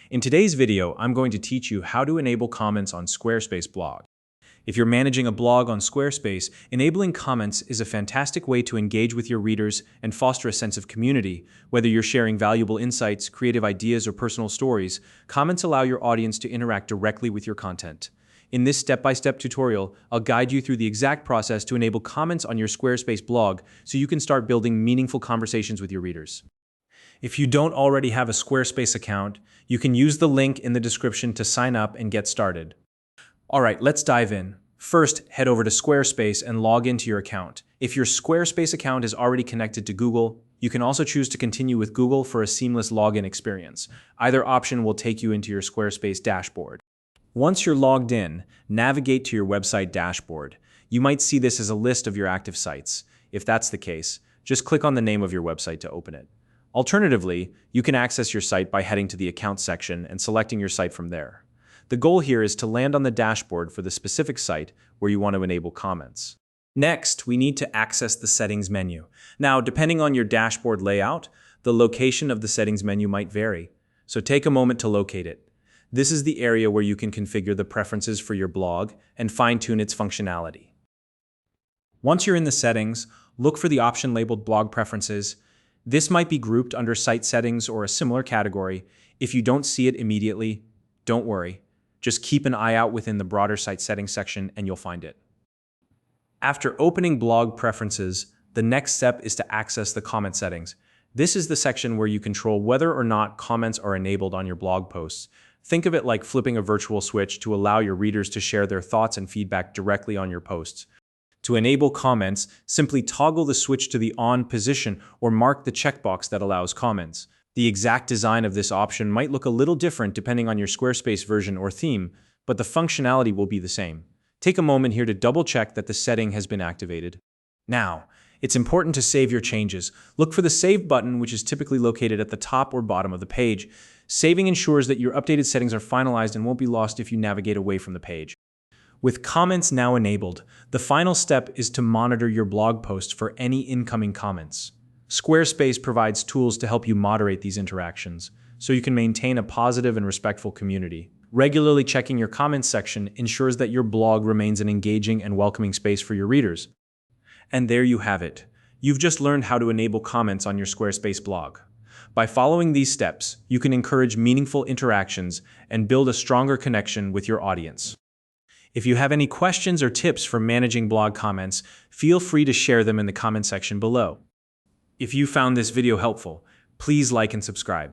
In today's video, I'm going to teach you how to enable comments on Squarespace blog. If you're managing a blog on Squarespace, enabling comments is a fantastic way to engage with your readers and foster a sense of community. Whether you're sharing valuable insights, creative ideas, or personal stories, comments allow your audience to interact directly with your content. In this step-by-step tutorial, I'll guide you through the exact process to enable comments on your Squarespace blog so you can start building meaningful conversations with your readers. If you don't already have a Squarespace account, you can use the link in the description to sign up and get started. Alright, let's dive in. First, head over to Squarespace and log into your account. If your Squarespace account is already connected to Google, you can also choose to continue with Google for a seamless login experience. Either option will take you into your Squarespace dashboard. Once you're logged in, navigate to your website dashboard. You might see this as a list of your active sites. If that's the case, just click on the name of your website to open it. Alternatively, you can access your site by heading to the Accounts section and selecting your site from there. The goal here is to land on the dashboard for the specific site where you want to enable comments. Next, we need to access the Settings menu. Now, depending on your dashboard layout, the location of the Settings menu might vary, so take a moment to locate it. This is the area where you can configure the preferences for your blog and fine-tune its functionality. Once you're in the settings, look for the option labeled Blog Preferences. This might be grouped under Site Settings or a similar category. If you don't see it immediately, don't worry. Just keep an eye out within the broader Site Settings section and you'll find it. After opening Blog Preferences, the next step is to access the Comment Settings. This is the section where you control whether or not comments are enabled on your blog posts. Think of it like flipping a virtual switch to allow your readers to share their thoughts and feedback directly on your posts. To enable comments, simply toggle the switch to the on position or mark the checkbox that allows comments. The exact design of this option might look a little different depending on your Squarespace version or theme, but the functionality will be the same. Take a moment here to double check that the setting has been activated. Now, it's important to save your changes. Look for the Save button, which is typically located at the top or bottom of the page. Saving ensures that your updated settings are finalized and won't be lost if you navigate away from the page. With comments now enabled, the final step is to monitor your blog post for any incoming comments. Squarespace provides tools to help you moderate these interactions, so you can maintain a positive and respectful community. Regularly checking your comments section ensures that your blog remains an engaging and welcoming space for your readers. And there you have it. You've just learned how to enable comments on your Squarespace blog. By following these steps, you can encourage meaningful interactions and build a stronger connection with your audience. If you have any questions or tips for managing blog comments, feel free to share them in the comment section below. If you found this video helpful, please like and subscribe.